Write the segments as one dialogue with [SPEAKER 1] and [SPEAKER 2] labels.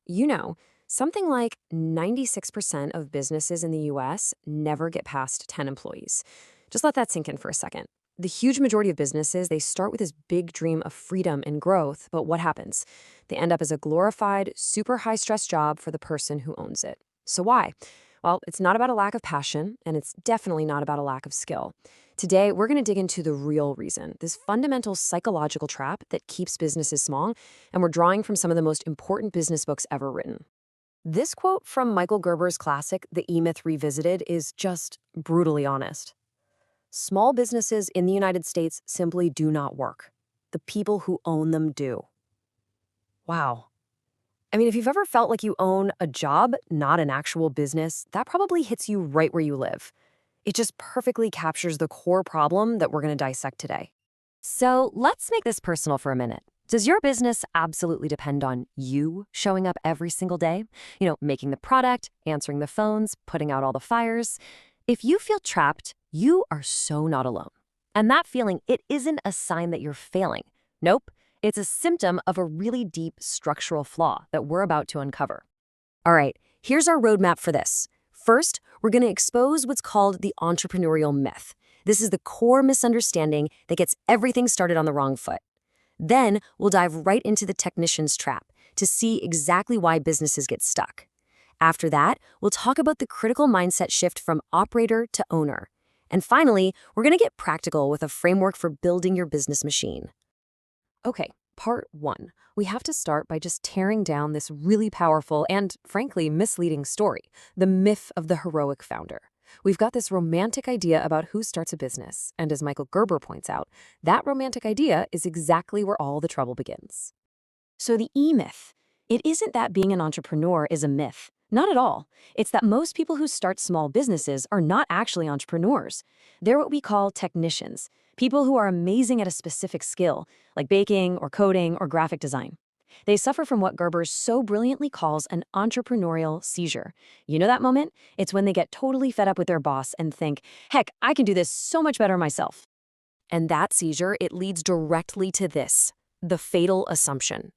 [SPEAKER 1] You know, something like 96% of businesses in the US never get past 10 employees. Just let that sink in for a second. The huge majority of businesses, they start with this big dream of freedom and growth, but what happens? They end up as a glorified, super high stress job for the person who owns it. So why? Well, it's not about a lack of passion, and it's definitely not about a lack of skill. Today, we're going to dig into the real reason, this fundamental psychological trap that keeps businesses small, and we're drawing from some of the most important business books ever written. This quote from Michael Gerber's classic, The E-Myth Revisited, is just brutally honest. Small businesses in the United States simply do not work. The people who own them do. Wow. I mean, if you've ever felt like you own a job, not an actual business, that probably hits you right where you live. It just perfectly captures the core problem that we're going to dissect today. So let's make this personal for a minute. Does your business absolutely depend on you showing up every single day? Making the product, answering the phones, putting out all the fires. If you feel trapped, you are so not alone. And that feeling, it isn't a sign that you're failing. Nope, it's a symptom of a really deep structural flaw that we're about to uncover. All right, here's our roadmap for this. First, we're going to expose what's called the entrepreneurial myth. This is the core misunderstanding that gets everything started on the wrong foot. Then, we'll dive right into the technician's trap to see exactly why businesses get stuck. After that, we'll talk about the critical mindset shift from operator to owner. And finally, we're going to get practical with a framework for building your business machine. Okay, part one. We have to start by just tearing down this really powerful and, frankly, misleading story, the myth of the heroic founder. We've got this romantic idea about who starts a business, and as Michael Gerber points out, that romantic idea is exactly where all the trouble begins. So the E-myth, it isn't that being an entrepreneur is a myth. Not at all. It's that most people who start small businesses are not actually entrepreneurs. They're what we call technicians, people who are amazing at a specific skill, like baking or coding or graphic design. They suffer from what Gerber so brilliantly calls an entrepreneurial seizure. You know that moment? It's when they get totally fed up with their boss and think, heck, I can do this so much better myself. And that seizure, it leads directly to this, the fatal assumption.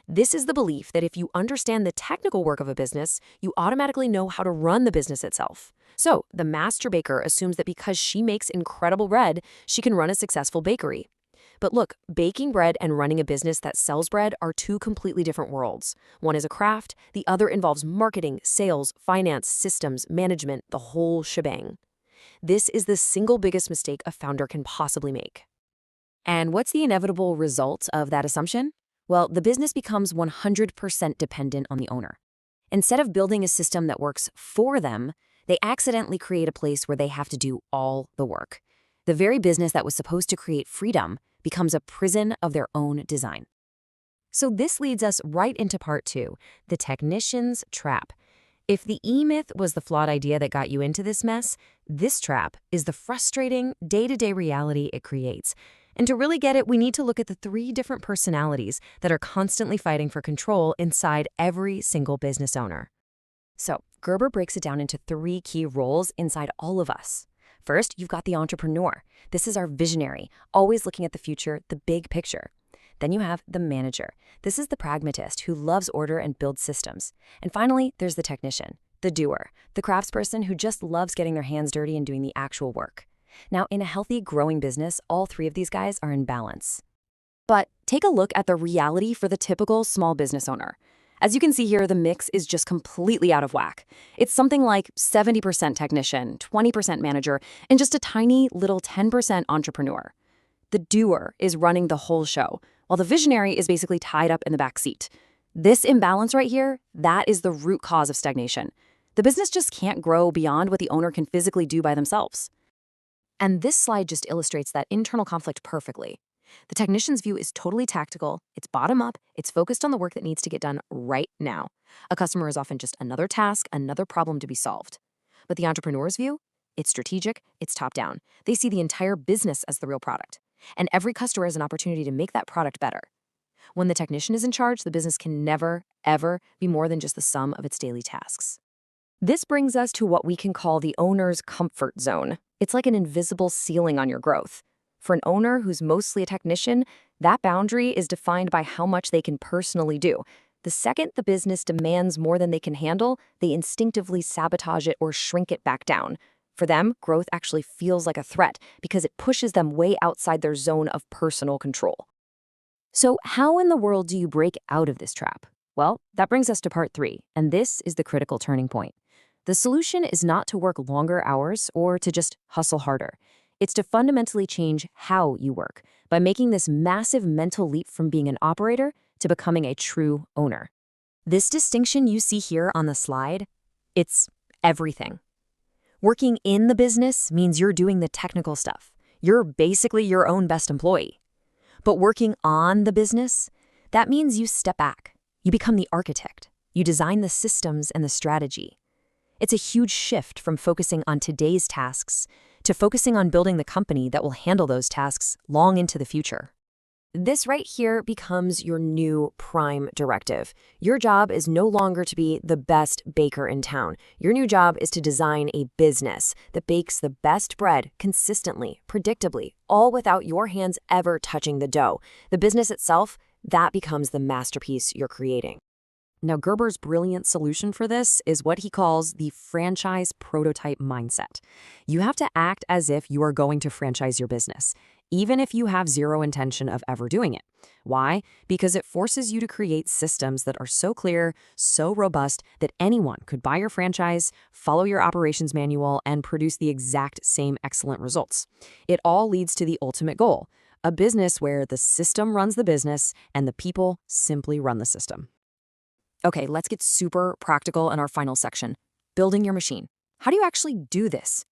[SPEAKER 1] This is the belief that if you understand the technical work of a business, you automatically know how to run the business itself. So, the master baker assumes that because she makes incredible bread, she can run a successful bakery. But look, baking bread and running a business that sells bread are two completely different worlds. One is a craft, the other involves marketing, sales, finance, systems, management, the whole shebang. This is the single biggest mistake a founder can possibly make. And what's the inevitable result of that assumption? Well, the business becomes 100% dependent on the owner. Instead of building a system that works for them, they accidentally create a place where they have to do all the work. The very business that was supposed to create freedom becomes a prison of their own design. So this leads us right into part two, the technician's trap. If the E-myth was the flawed idea that got you into this mess, this trap is the frustrating day-to-day reality it creates. And to really get it, we need to look at the three different personalities that are constantly fighting for control inside every single business owner. So Gerber breaks it down into three key roles inside all of us. First, you've got the entrepreneur. This is our visionary, always looking at the future, the big picture. Then you have the manager. This is the pragmatist who loves order and builds systems. And finally, there's the technician, the doer, the craftsperson who just loves getting their hands dirty and doing the actual work. Now, in a healthy, growing business, all three of these guys are in balance. But take a look at the reality for the typical small business owner. As you can see here, the mix is just completely out of whack. It's something like 70% technician, 20% manager, and just a tiny little 10% entrepreneur. The doer is running the whole show, while the visionary is basically tied up in the back seat. This imbalance right here, that is the root cause of stagnation. The business just can't grow beyond what the owner can physically do by themselves. And this slide just illustrates that internal conflict perfectly. The technician's view is totally tactical, it's bottom up, it's focused on the work that needs to get done right now. A customer is often just another task, another problem to be solved. But the entrepreneur's view, it's strategic, it's top down. They see the entire business as the real product. And every customer is an opportunity to make that product better. When the technician is in charge, the business can never, ever be more than just the sum of its daily tasks. This brings us to what we can call the owner's comfort zone. It's like an invisible ceiling on your growth. For an owner who's mostly a technician, that boundary is defined by how much they can personally do. The second the business demands more than they can handle, they instinctively sabotage it or shrink it back down. For them, growth actually feels like a threat because it pushes them way outside their zone of personal control. So, how in the world do you break out of this trap? Well, that brings us to part 3, and this is the critical turning point. The solution is not to work longer hours or to just hustle harder. It's to fundamentally change how you work by making this massive mental leap from being an operator to becoming a true owner. This distinction you see here on the slide, it's everything. Working in the business means you're doing the technical stuff. You're basically your own best employee. But working on the business, that means you step back. You become the architect. You design the systems and the strategy. It's a huge shift from focusing on today's tasks to focusing on building the company that will handle those tasks long into the future. This right here becomes your new prime directive. Your job is no longer to be the best baker in town. Your new job is to design a business that bakes the best bread consistently, predictably, all without your hands ever touching the dough. The business itself, that becomes the masterpiece you're creating. Now, Gerber's brilliant solution for this is what he calls the franchise prototype mindset. You have to act as if you are going to franchise your business, even if you have zero intention of ever doing it. Why? Because it forces you to create systems that are so clear, so robust, that anyone could buy your franchise, follow your operations manual, and produce the exact same excellent results. It all leads to the ultimate goal, a business where the system runs the business and the people simply run the system. Okay, let's get super practical in our final section, building your machine. How do you actually do this?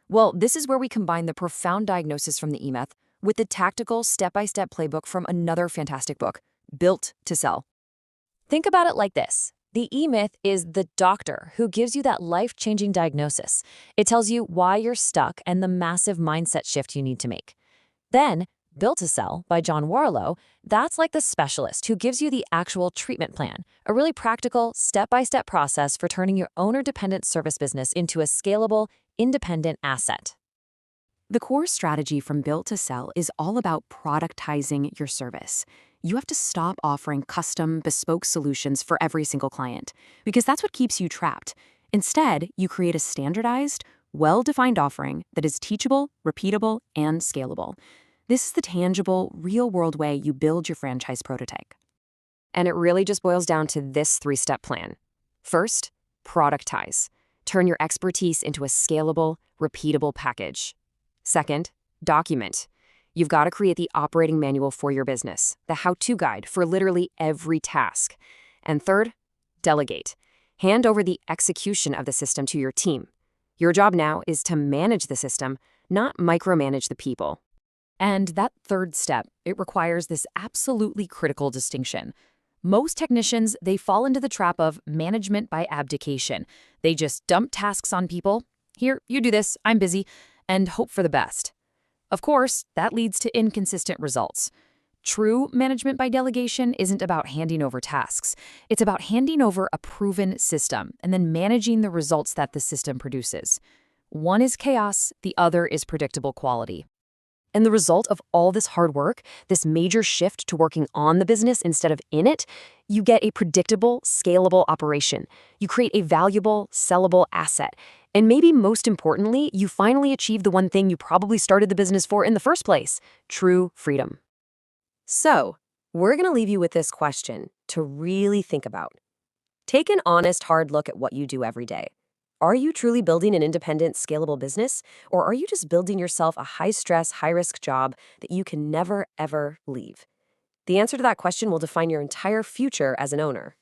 [SPEAKER 1] Well, this is where we combine the profound diagnosis from the E-Myth with the tactical step-by-step playbook from another fantastic book, Built to Sell. Think about it like this. The E-Myth is the doctor who gives you that life-changing diagnosis. It tells you why you're stuck and the massive mindset shift you need to make. Then, Built to Sell by John Warlow, that's like the specialist who gives you the actual treatment plan, a really practical, step-by-step process for turning your owner-dependent service business into a scalable, independent asset. The core strategy from Built to Sell is all about productizing your service. You have to stop offering custom, bespoke solutions for every single client, because that's what keeps you trapped. Instead, you create a standardized, well-defined offering that is teachable, repeatable, and scalable. This is the tangible, real-world way you build your franchise prototype. And it really just boils down to this 3-step plan. First, productize. Turn your expertise into a scalable, repeatable package. Second, document. You've got to create the operating manual for your business, the how-to guide for literally every task. And third, delegate. Hand over the execution of the system to your team. Your job now is to manage the system, not micromanage the people. And that third step, it requires this absolutely critical distinction. Most technicians, they fall into the trap of management by abdication. They just dump tasks on people. Here, you do this, I'm busy, and hope for the best. Of course, that leads to inconsistent results. True management by delegation isn't about handing over tasks. It's about handing over a proven system and then managing the results that the system produces. One is chaos, the other is predictable quality. And the result of all this hard work, this major shift to working on the business instead of in it, you get a predictable, scalable operation. You create a valuable, sellable asset. And maybe most importantly, you finally achieve the one thing you probably started the business for in the first place, true freedom. So, we're going to leave you with this question to really think about. Take an honest, hard look at what you do every day. Are you truly building an independent, scalable business, or are you just building yourself a high-stress, high-risk job that you can never, ever leave? The answer to that question will define your entire future as an owner.